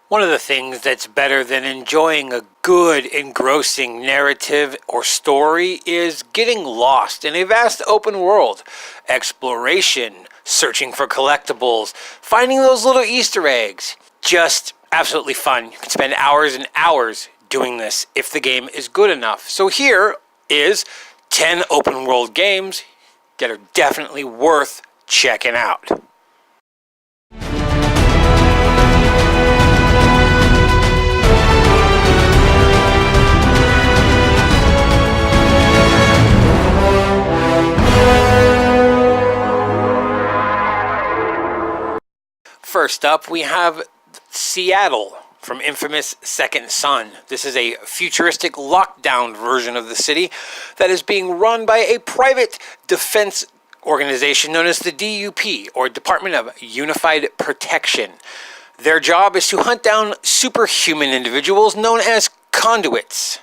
One of the things that's better than enjoying a good, engrossing narrative or story is getting lost in a vast open world. Exploration, searching for collectibles, finding those little Easter eggs. Just absolutely fun. You can spend hours and hours doing this if the game is good enough. So here is 10 open world games that are definitely worth checking out. First up, we have Seattle from infamous Second Son. This is a futuristic lockdown version of the city that is being run by a private defense organization known as the DUP, or Department of Unified Protection. Their job is to hunt down superhuman individuals known as conduits.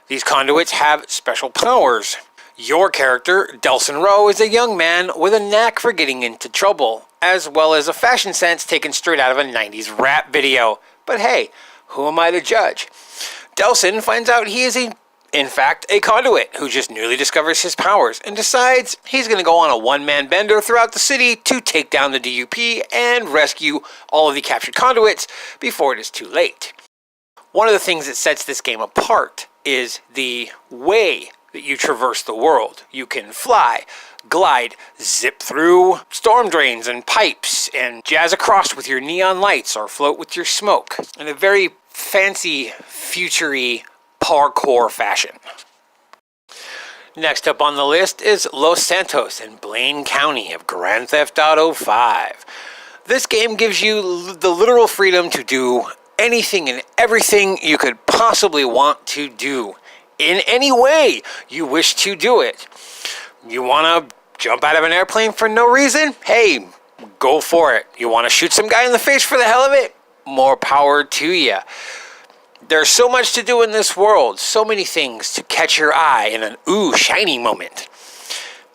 These conduits have special powers. Your character, Delson Rowe, is a young man with a knack for getting into trouble, as well as a fashion sense taken straight out of a 90s rap video. But hey, who am I to judge? Delson finds out he is in fact a conduit who just newly discovers his powers and decides he's going to go on a one-man bender throughout the city to take down the DUP and rescue all of the captured conduits before it is too late. One of the things that sets this game apart is the way that you traverse the world. You can fly, glide, zip through storm drains and pipes, and jazz across with your neon lights or float with your smoke in a very fancy, future-y parkour fashion. Next up on the list is Los Santos in Blaine County of Grand Theft Auto 5. This game gives you the literal freedom to do anything and everything you could possibly want to do in any way you wish to do it. You want to jump out of an airplane for no reason? Hey, go for it. You want to shoot some guy in the face for the hell of it? More power to you. There's so much to do in this world, so many things to catch your eye in an ooh, shiny moment.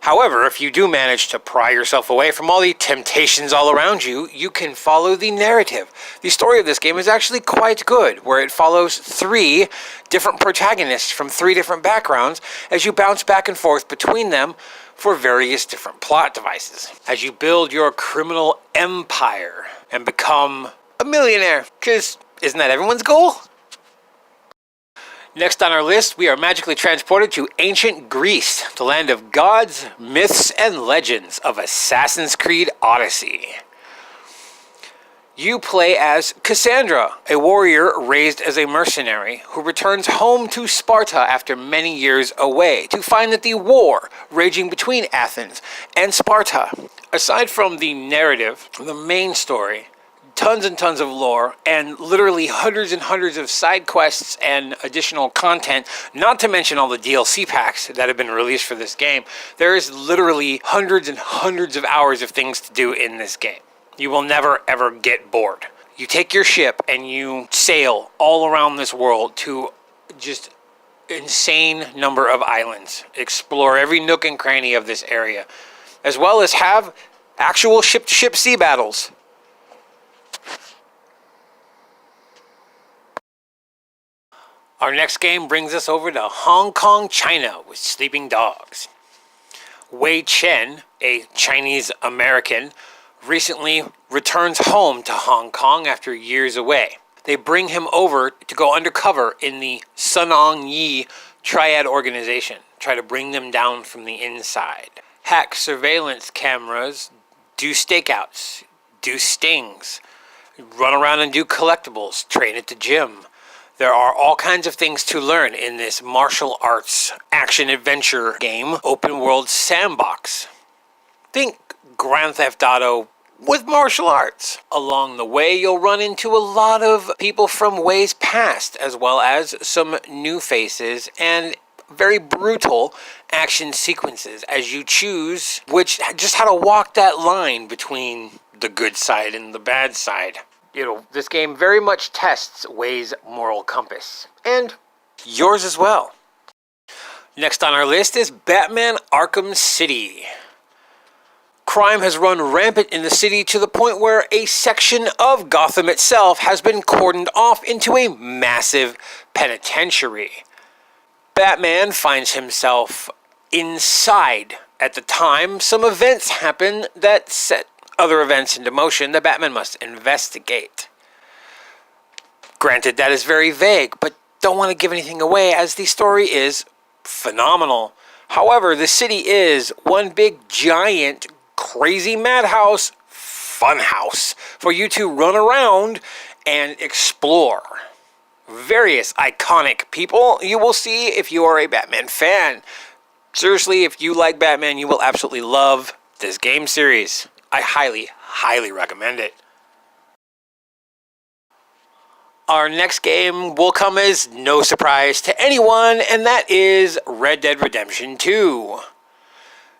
However, if you do manage to pry yourself away from all the temptations all around you, you can follow the narrative. The story of this game is actually quite good, where it follows 3 different protagonists from 3 different backgrounds as you bounce back and forth between them for various different plot devices. As you build your criminal empire and become a millionaire, because isn't that everyone's goal? Next on our list, we are magically transported to ancient Greece, the land of gods, myths, and legends of Assassin's Creed Odyssey. You play as Cassandra, a warrior raised as a mercenary who returns home to Sparta after many years away to find that the war raging between Athens and Sparta. Aside from the narrative, the main story, tons and tons of lore, and literally hundreds and hundreds of side quests and additional content, not to mention all the DLC packs that have been released for this game. There is literally hundreds and hundreds of hours of things to do in this game. You will never ever get bored. You take your ship and you sail all around this world to just insane number of islands. Explore every nook and cranny of this area, as well as have actual ship-to-ship sea battles. Our next game brings us over to Hong Kong, China with Sleeping Dogs. Wei Chen, a Chinese American, recently returns home to Hong Kong after years away. They bring him over to go undercover in the Sunong Yi Triad organization, try to bring them down from the inside. Hack surveillance cameras, do stakeouts, do stings, run around and do collectibles, train at the gym. There are all kinds of things to learn in this martial arts action-adventure game, open world sandbox. Think Grand Theft Auto with martial arts. Along the way, you'll run into a lot of people from Wei's past, as well as some new faces and very brutal action sequences as you choose just how to walk that line between the good side and the bad side. This game very much tests Wei's moral compass, and yours as well. Next on our list is Batman Arkham City. Crime has run rampant in the city to the point where a section of Gotham itself has been cordoned off into a massive penitentiary. Batman finds himself inside. At the time, some events happen that set other events into motion that Batman must investigate. Granted, that is very vague, but don't want to give anything away as the story is phenomenal. However, the city is one big, giant, crazy madhouse, funhouse for you to run around and explore. Various iconic people you will see if you are a Batman fan. Seriously, if you like Batman, you will absolutely love this game series. I highly, highly recommend it. Our next game will come as no surprise to anyone, and that is Red Dead Redemption 2.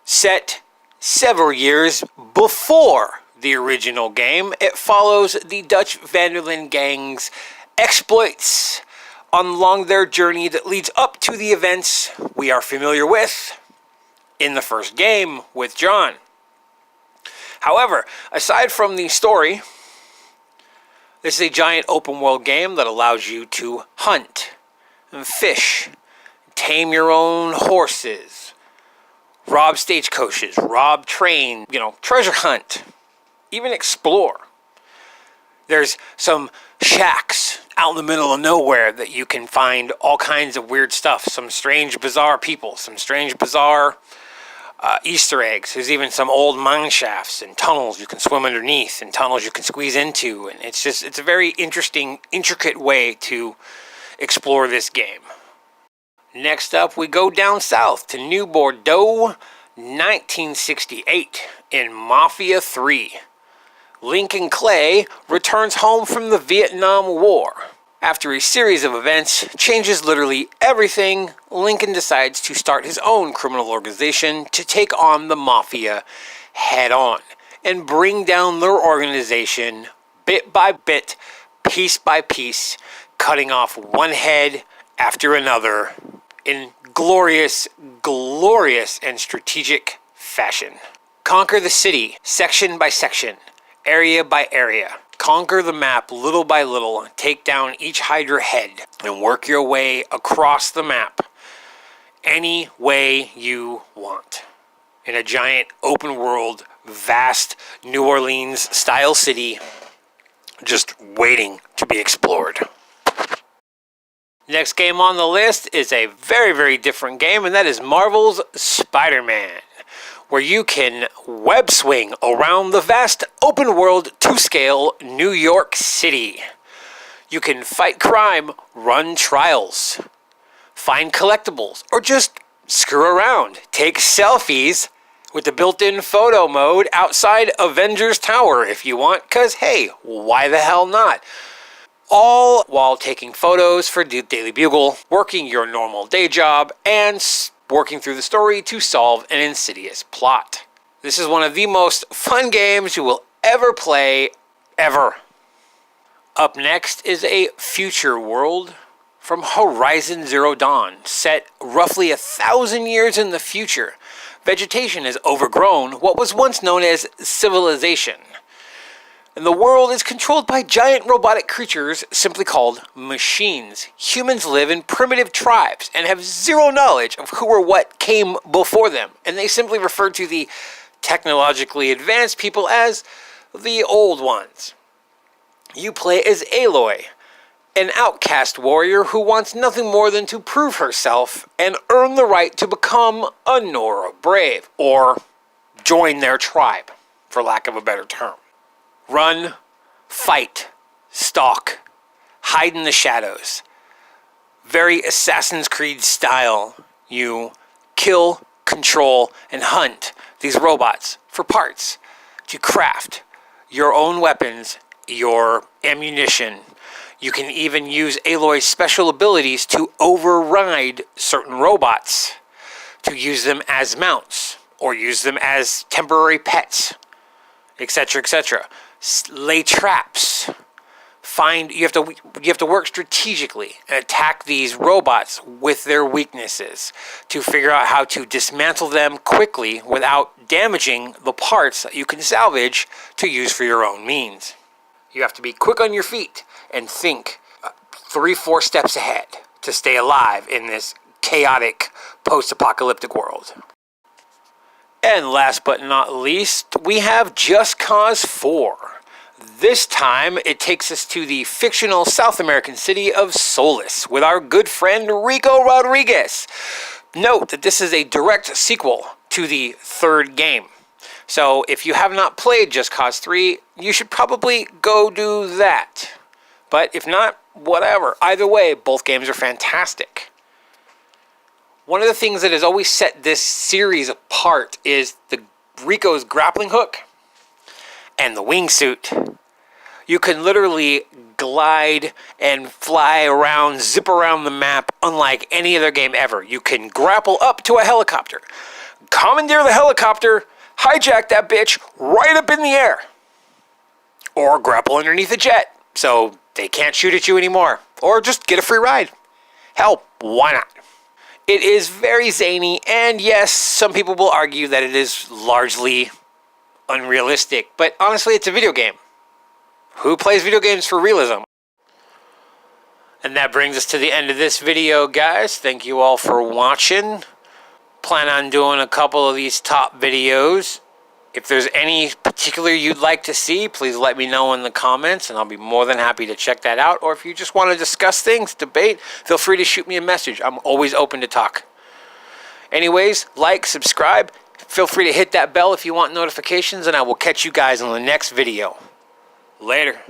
Set several years before the original game, it follows the Dutch Vanderlyn gang's exploits along their journey that leads up to the events we are familiar with in the first game with John. However, aside from the story, this is a giant open world game that allows you to hunt and fish, tame your own horses, rob stagecoaches, rob trains, treasure hunt, even explore. There's some shacks out in the middle of nowhere that you can find all kinds of weird stuff, some strange, bizarre people, some strange, bizarre Easter eggs. There's even some old mine shafts and tunnels you can swim underneath and tunnels you can squeeze into. And it's a very interesting, intricate way to explore this game. Next up, we go down south to New Bordeaux, 1968 in Mafia III. Lincoln Clay returns home from the Vietnam War. After a series of events changes literally everything, Lincoln decides to start his own criminal organization to take on the Mafia head on and bring down their organization bit by bit, piece by piece, cutting off one head after another in glorious, glorious and strategic fashion. Conquer the city section by section, area by area. Conquer the map little by little, take down each Hydra head, and work your way across the map any way you want. In a giant open world, vast New Orleans style city, just waiting to be explored. Next game on the list is a very, very different game, and that is Marvel's SpiderMan, where you can web swing around the vast open world to scale New York City. You can fight crime, run trials, find collectibles, or just screw around. Take selfies with the built-in photo mode outside Avengers Tower if you want, because hey, why the hell not? All while taking photos for Daily Bugle, working your normal day job, and working through the story to solve an insidious plot. This is one of the most fun games you will ever play, ever. Up next is a future world from Horizon Zero Dawn, set roughly 1,000 years in the future. Vegetation has overgrown what was once known as civilization, and the world is controlled by giant robotic creatures simply called machines. Humans live in primitive tribes and have zero knowledge of who or what came before them, and they simply refer to the technologically advanced people as the old ones. You play as Aloy, an outcast warrior who wants nothing more than to prove herself and earn the right to become a Nora Brave, or join their tribe, for lack of a better term. Run, fight, stalk, hide in the shadows. Very Assassin's Creed style. You kill, control, and hunt these robots for parts to craft your own weapons, your ammunition. You can even use Aloy's special abilities to override certain robots, to use them as mounts, or use them as temporary pets, etc., etc. Lay traps, you have to work strategically and attack these robots with their weaknesses to figure out how to dismantle them quickly without damaging the parts that you can salvage to use for your own means. You have to be quick on your feet and think 3-4 steps ahead to stay alive in this chaotic post-apocalyptic world. And last but not least, we have Just Cause 4. This time, it takes us to the fictional South American city of Solis with our good friend Rico Rodriguez. Note that this is a direct sequel to the third game. So if you have not played Just Cause 3, you should probably go do that. But if not, whatever. Either way, both games are fantastic. One of the things that has always set this series apart is the Rico's grappling hook and the wingsuit. You can literally glide and fly around, zip around the map unlike any other game ever. You can grapple up to a helicopter, commandeer the helicopter, hijack that bitch right up in the air, or grapple underneath a jet so they can't shoot at you anymore, or just get a free ride. Hell, why not? It is very zany, and yes, some people will argue that it is largely unrealistic, but honestly, it's a video game. Who plays video games for realism? And that brings us to the end of this video, guys. Thank you all for watching. Plan on doing a couple of these top videos. If there's any particular you'd like to see, please let me know in the comments, and I'll be more than happy to check that out. Or if you just want to discuss things, debate, feel free to shoot me a message. I'm always open to talk. Anyways, like, subscribe. Feel free to hit that bell if you want notifications, and I will catch you guys on the next video. Later.